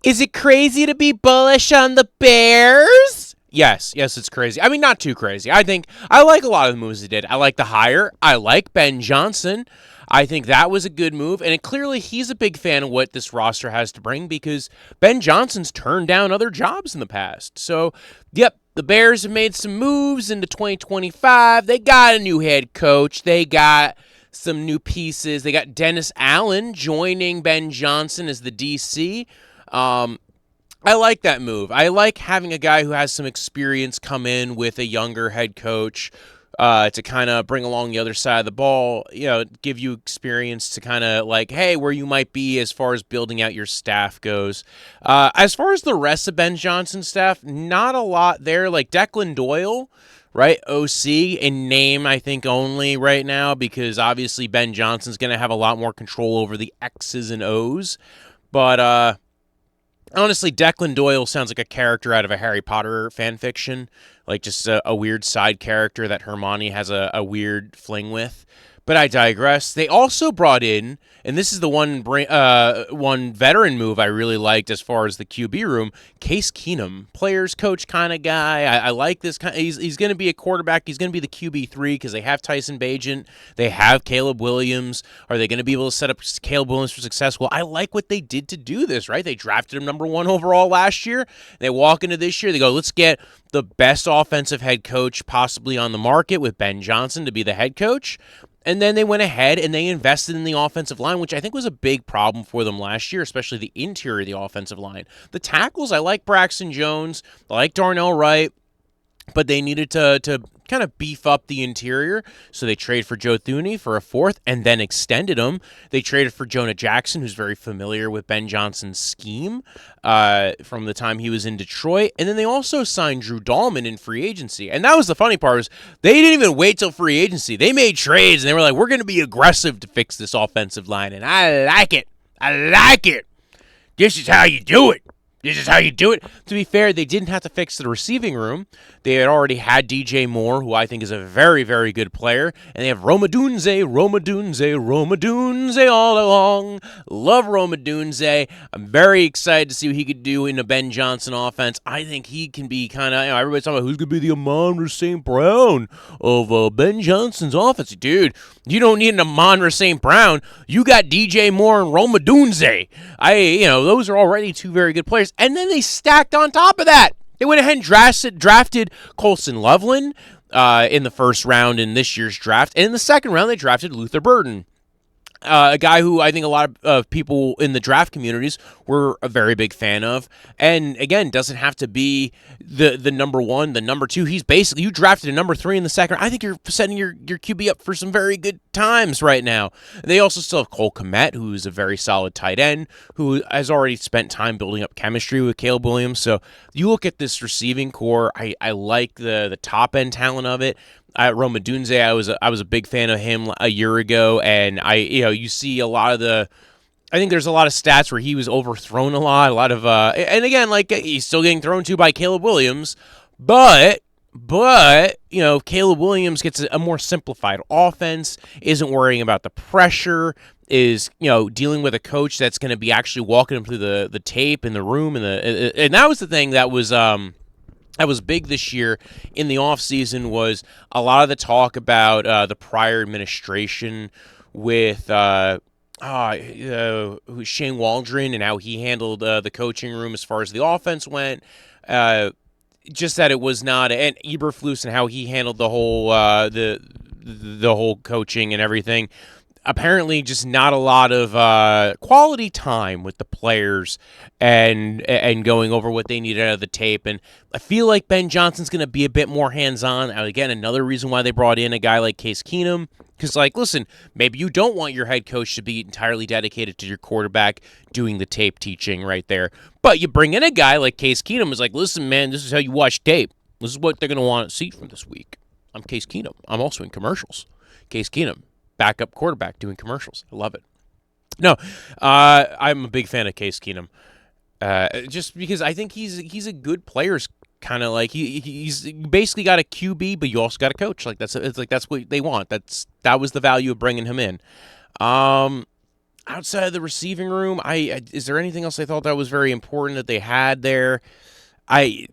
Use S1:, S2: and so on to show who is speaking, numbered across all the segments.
S1: Is it crazy to be bullish on the Bears? Yes, it's crazy. I mean, not too crazy. I think I like a lot of the moves they did. I like the hire. I like Ben Johnson. I think that was a good move, and clearly he's a big fan of what this roster has to bring because Ben Johnson's turned down other jobs in the past. So, yep, the Bears have made some moves into 2025. They got a new head coach. They got some new pieces. They got Dennis Allen joining Ben Johnson as the DC. I like that move. I like having a guy who has some experience come in with a younger head coach to kind of bring along the other side of the ball, give you experience to kind of like, hey, where you might be as far as building out your staff goes. As far as the rest of Ben Johnson's staff, not a lot there. Like Declan Doyle, right? OC in name, I think, only right now because obviously Ben Johnson's going to have a lot more control over the X's and O's. But, honestly, Declan Doyle sounds like a character out of a Harry Potter fan fiction, like just a weird side character that Hermione has a weird fling with. But I digress. They also brought in, and this is the one veteran move I really liked as far as the QB room, Case Keenum, players coach kind of guy. I like this kind. He's going to be a quarterback. He's going to be the QB3 because they have Tyson Bagent. They have Caleb Williams. Are they going to be able to set up Caleb Williams for success? Well, I like what they did to do this, right? They drafted him number 1 overall last year. They walk into this year. They go, let's get the best offensive head coach possibly on the market with Ben Johnson to be the head coach. And then they went ahead and they invested in the offensive line, which I think was a big problem for them last year, especially the interior of the offensive line. The tackles, I like Braxton Jones, I like Darnell Wright, but they needed to kind of beef up the interior, so they traded for Joe Thuney for a 4th and then extended him. They traded for Jonah Jackson, who's very familiar with Ben Johnson's scheme from the time he was in Detroit, and then they also signed Drew Dahlman in free agency. And that was the funny part, is they didn't even wait till free agency. They made trades, and they were like, we're going to be aggressive to fix this offensive line, and I like it. I like it. This is how you do it. This is how you do it. To be fair, they didn't have to fix the receiving room. They had already had DJ Moore, who I think is a very, very good player. And they have Roma Dunze all along. Love Roma Dunze. I'm very excited to see what he could do in a Ben Johnson offense. I think he can be kind of, everybody's talking about who's going to be the Amon-Ra St. Brown of Ben Johnson's offense. Dude, you don't need an Amon-Ra St. Brown. You got DJ Moore and Roma Dunze. Those are already 2 very good players. And then they stacked on top of that. They went ahead and drafted Colson Loveland in the first round in this year's draft. And in the second round, they drafted Luther Burden, a guy who I think a lot of people in the draft communities were a very big fan of. And again, doesn't have to be the number 1, the number 2. He's basically, you drafted a number 3 in the second. I think you're setting your QB up for some very good times right now. They also still have Cole Kmet, who's a very solid tight end, who has already spent time building up chemistry with Caleb Williams. So you look at this receiving core, I like the top end talent of it. Roma Dunze, I was a big fan of him a year ago, and you see a lot of I think there's a lot of stats where he was overthrown a lot of and again, like he's still getting thrown to by Caleb Williams, but Caleb Williams gets a more simplified offense, isn't worrying about the pressure, is dealing with a coach that's going to be actually walking him through the tape in the room, and that was the thing that was big this year in the offseason, was a lot of the talk about the prior administration with Shane Waldron and how he handled the coaching room as far as the offense went. Just that it was not, and Eberflus and how he handled the whole the whole coaching and everything. Apparently just not a lot of quality time with the players and going over what they needed out of the tape. And I feel like Ben Johnson's going to be a bit more hands-on. Again, another reason why they brought in a guy like Case Keenum. Because, listen, maybe you don't want your head coach to be entirely dedicated to your quarterback doing the tape teaching right there. But you bring in a guy like Case Keenum who's like, listen, man, this is how you watch tape. This is what they're going to want to see from this week. I'm Case Keenum. I'm also in commercials. Case Keenum. Backup quarterback doing commercials. I love it. No, I'm a big fan of Case Keenum, just because I think he's a good player. Kind of like he's basically got a QB, but you also got a coach. That's what they want. That was the value of bringing him in. outside of the receiving room, is there anything else I thought that was very important that they had there?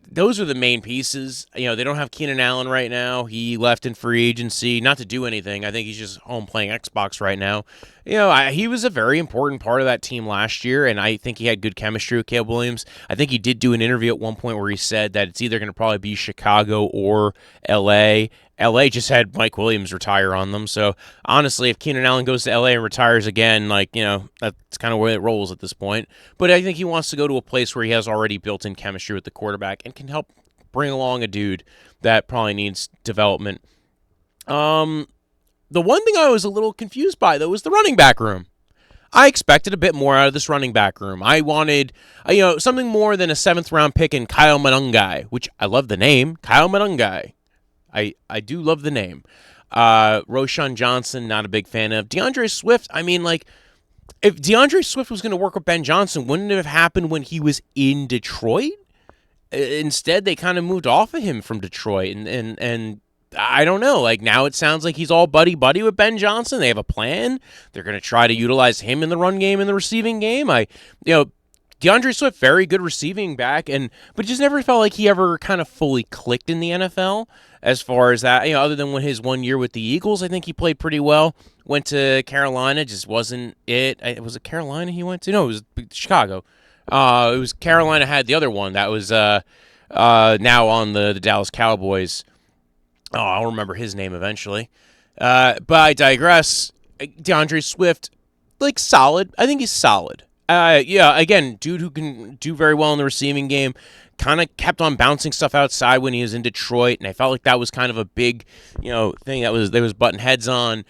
S1: Those are the main pieces. They don't have Keenan Allen right now. He left in free agency, not to do anything. I think he's just home playing Xbox right now. He was a very important part of that team last year, and I think he had good chemistry with Caleb Williams. I think he did do an interview at one point where he said that it's either going to probably be Chicago or LA. LA just had Mike Williams retire on them. So honestly, if Keenan Allen goes to LA and retires again, that's kind of where it rolls at this point. But I think he wants to go to a place where he has already built-in chemistry with the quarterback and can help bring along a dude that probably needs development. The one thing I was a little confused by, though, was the running back room. I expected a bit more out of this running back room. I wanted, something more than a 7th-round pick in Kyle Monangai, which I love the name, Kyle Monangai. I do love the name. Roschon Johnson, not a big fan of. DeAndre Swift, if DeAndre Swift was going to work with Ben Johnson, wouldn't it have happened when he was in Detroit? Instead, they kind of moved off of him from Detroit, and I don't know. Now it sounds like he's all buddy-buddy with Ben Johnson. They have a plan. They're going to try to utilize him in the run game and the receiving game. DeAndre Swift, very good receiving back, but just never felt like he ever kind of fully clicked in the NFL as far as that. Other than his 1 year with the Eagles, I think he played pretty well. Went to Carolina, just wasn't it. Was it Carolina he went to? No, it was Chicago. It was Carolina had the other one that was now on the Dallas Cowboys. Oh, I'll remember his name eventually. But I digress. DeAndre Swift, solid. I think he's solid. Again, dude who can do very well in the receiving game, kind of kept on bouncing stuff outside when he was in Detroit, and I felt like that was kind of a big, thing that there was button heads on.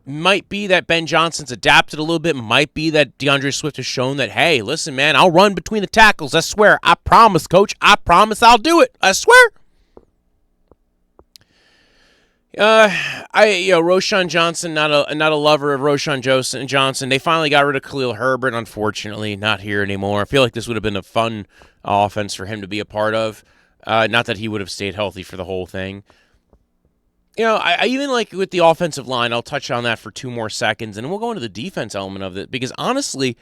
S1: Might be that Ben Johnson's adapted a little bit. Might be that DeAndre Swift has shown that, hey, listen, man, I'll run between the tackles. I swear. I promise, coach. I promise I'll do it. I swear. Roschon Johnson, not a lover of Roschon Johnson. They finally got rid of Khalil Herbert, unfortunately, not here anymore. I feel like this would have been a fun offense for him to be a part of. Not that he would have stayed healthy for the whole thing. I even with the offensive line, I'll touch on that for 2 more seconds, and we'll go into the defense element of it, because honestly,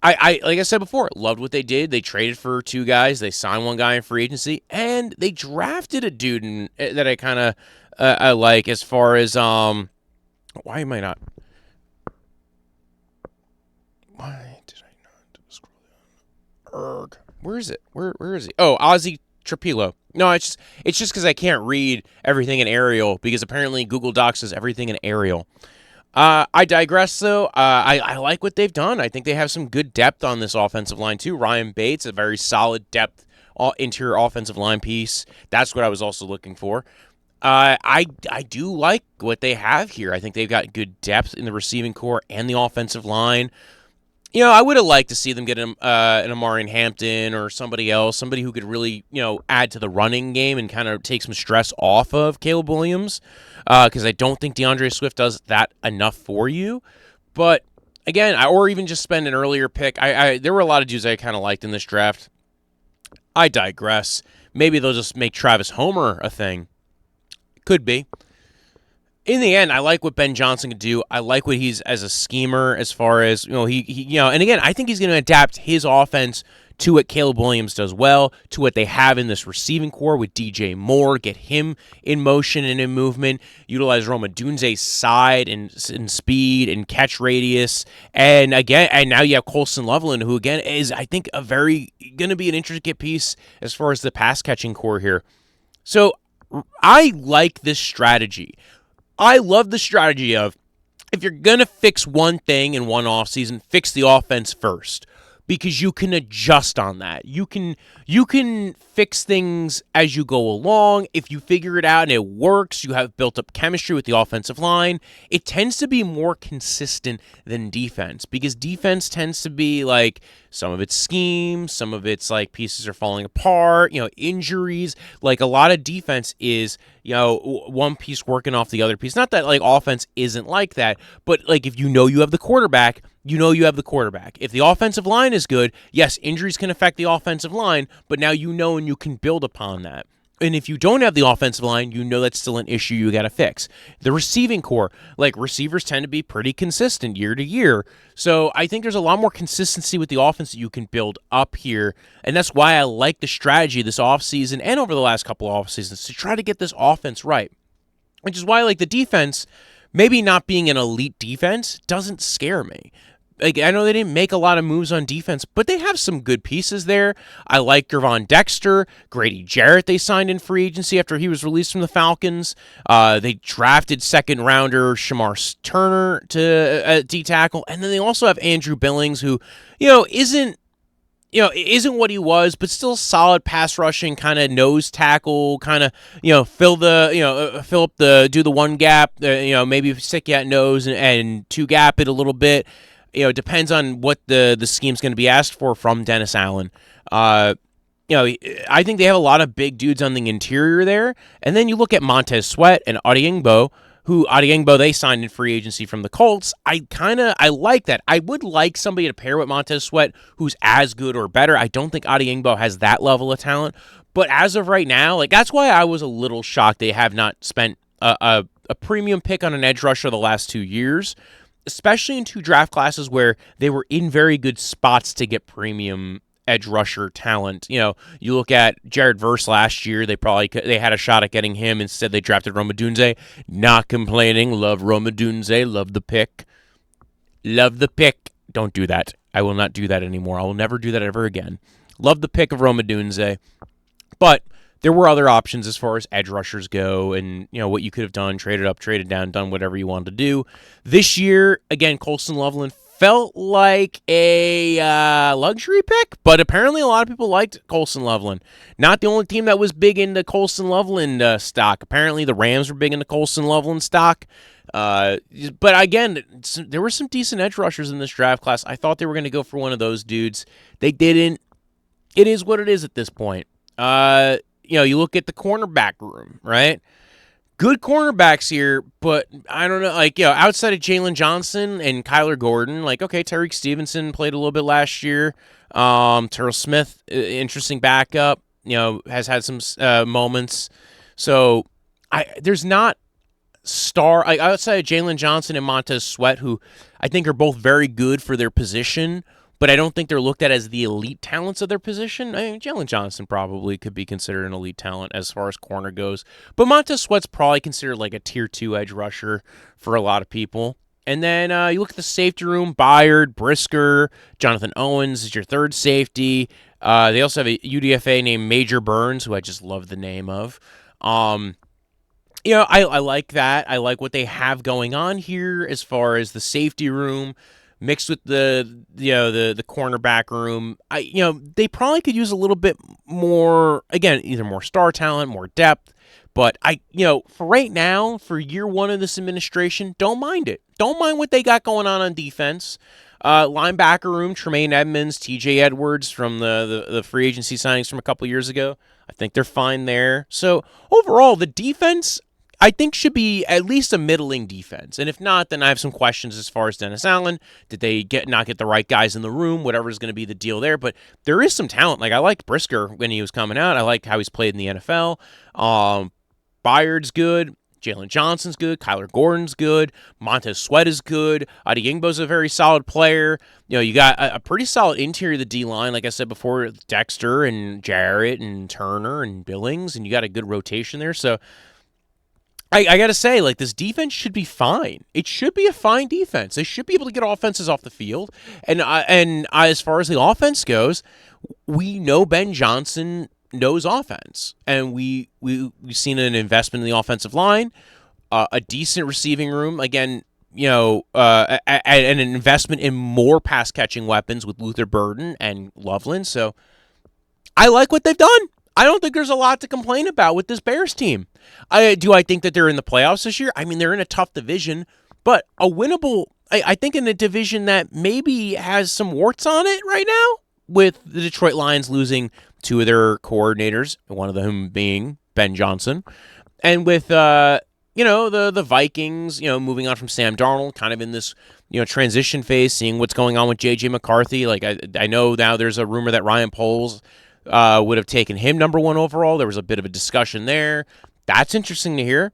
S1: I like I said before, loved what they did. They traded for 2 guys. They signed 1 guy in free agency, and they drafted a dude that I kind of I like as far as why am I not? Why did I not scroll down? Where is it? Where is he? Oh, Ozzy Trapilo. No, it's just because I can't read everything in Arial, because apparently Google Docs is everything in Arial. I digress, though. I like what they've done. I think they have some good depth on this offensive line, too. Ryan Bates, a very solid depth interior offensive line piece. That's what I was also looking for. I do like what they have here. I think they've got good depth in the receiving core and the offensive line. I would have liked to see them get an Amari Hampton or somebody else, somebody who could really, add to the running game and kind of take some stress off of Caleb Williams, because I don't think DeAndre Swift does that enough for you. But again, or even just spend an earlier pick. There were a lot of dudes I kind of liked in this draft. I digress. Maybe they'll just make Travis Homer a thing. Could be. In the end, I like what Ben Johnson can do. I like what he's as a schemer, as far as, he and again, I think he's going to adapt his offense to what Caleb Williams does well, to what they have in this receiving core with DJ Moore, get him in motion and in movement, utilize Roma Dunze's side and speed and catch radius. And now you have Colson Loveland, who again is, I think, going to be an intricate piece as far as the pass catching core here. So I like this strategy. I love the strategy of, if you're going to fix one thing in one offseason, fix the offense first, because you can adjust on that. You can fix things as you go along. If you figure it out and it works, you have built up chemistry with the offensive line. It tends to be more consistent than defense, because defense tends to be some of it's scheme, some of it's pieces are falling apart, injuries. A lot of defense is, one piece working off the other piece. Not that offense isn't like that, but if you have the quarterback, you have the quarterback. If the offensive line is good, yes, injuries can affect the offensive line, but now and you can build upon that. And if you don't have the offensive line, you know that's still an issue you got to fix. The receiving core, like receivers tend to be pretty consistent year to year. So I think there's a lot more consistency with the offense that you can build up here. And that's why I like the strategy this offseason and over the last couple of offseasons to try to get this offense right. Which is why, like, the defense, maybe not being an elite defense, doesn't scare me. Like, I know they didn't make a lot of moves on defense, but they have some good pieces there. I like Gervon Dexter, Grady Jarrett they signed in free agency after he was released from the Falcons. They drafted second-rounder Shamar Turner to D-tackle, and then they also have Andrew Billings, who, isn't what he was, but still solid pass rushing, kind of nose tackle, kind of, fill up do the one gap, maybe stick you at nose and two gap it a little bit. It depends on what the scheme's going to be asked for from Dennis Allen. I think they have a lot of big dudes on the interior there. And then you look at Montez Sweat and Adiengbo, they signed in free agency from the Colts. I like that. I would like somebody to pair with Montez Sweat who's as good or better. I don't think Adiengbo has that level of talent. But as of right now, like, that's why I was a little shocked they have not spent a premium pick on an edge rusher the last 2 years, especially in two draft classes where they were in very good spots to get premium edge rusher talent. You look at Jared Verse last year, they had a shot at getting him. Instead, they drafted Rome Odunze. Not complaining. Love Rome Odunze. Love the pick. Love the pick. Don't do that. I will not do that anymore. I will never do that ever again. Love the pick of Rome Odunze. But there were other options as far as edge rushers go, and what you could have done, traded up, traded down, done whatever you wanted to do. This year, again, Colston Loveland felt like a luxury pick, but apparently a lot of people liked Colston Loveland. Not the only team that was big into Colston Loveland stock. Apparently the Rams were big into Colston Loveland stock. But again, there were some decent edge rushers in this draft class. I thought they were going to go for one of those dudes. They didn't. It is what it is at this point. You look at the cornerback room, right? Good cornerbacks here, but I don't know, outside of Jalen Johnson and Kyler Gordon, Tyreek Stevenson played a little bit last year. Terrell Smith, interesting backup, has had some moments. So there's not outside of Jalen Johnson and Montez Sweat, who I think are both very good for their position, but I don't think they're looked at as the elite talents of their position. I mean, Jalen Johnson probably could be considered an elite talent as far as corner goes, but Montez Sweat's probably considered like a tier 2 edge rusher for a lot of people. And then you look at the safety room, Byard, Brisker, Jonathan Owens is your third safety. They also have a UDFA named Major Burns, who I just love the name of. I like that. I like what they have going on here as far as the safety room mixed with the cornerback room. They probably could use a little bit more, again, either more star talent, more depth. But for right now, for year one of this administration, don't mind it. Don't mind what they got going on defense. Linebacker room, Tremaine Edmonds, TJ Edwards from the free agency signings from a couple years ago. I think they're fine there. So overall, the defense, I think, should be at least a middling defense. And if not, then I have some questions as far as Dennis Allen. Did they not get the right guys in the room? Whatever's going to be the deal there. But there is some talent. I liked Brisker when he was coming out. I like how he's played in the NFL. Byard's good. Jalen Johnson's good. Kyler Gordon's good. Montez Sweat is good. Adiengbo's a very solid player. You got a pretty solid interior of the D-line. Like I said before, Dexter and Jarrett and Turner and Billings. And you got a good rotation there. So I got to say, this defense should be fine. It should be a fine defense. They should be able to get offenses off the field. And as far as the offense goes, we know Ben Johnson knows offense. And we've seen an investment in the offensive line, a decent receiving room. Again, and an investment in more pass-catching weapons with Luther Burden and Loveland. So I like what they've done. I don't think there's a lot to complain about with this Bears team. I think that they're in the playoffs this year. I mean, they're in a tough division, but a winnable, I think in a division that maybe has some warts on it right now, with the Detroit Lions losing two of their coordinators, one of them being Ben Johnson, and with the Vikings, moving on from Sam Darnold, kind of in this transition phase, seeing what's going on with J.J. McCarthy. I know now there's a rumor that Ryan Poles would have taken him number 1 overall. There was a bit of a discussion there. That's interesting to hear.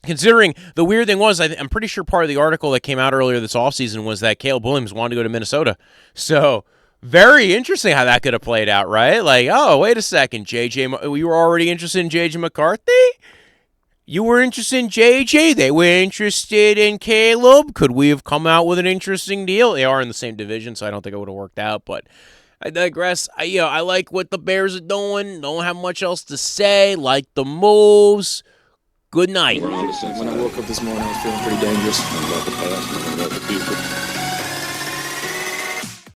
S1: Considering the weird thing was, I'm pretty sure part of the article that came out earlier this offseason was that Caleb Williams wanted to go to Minnesota. So, very interesting how that could have played out, right? Like, oh, wait a second, we were already interested in JJ McCarthy? You were interested in JJ? They were interested in Caleb? Could we have come out with an interesting deal? They are in the same division, so I don't think it would have worked out, but I digress. I like what the Bears are doing. Don't have much else to say. Like the moves. Good night.
S2: When I woke up this morning, I was feeling pretty dangerous about the past and about the future.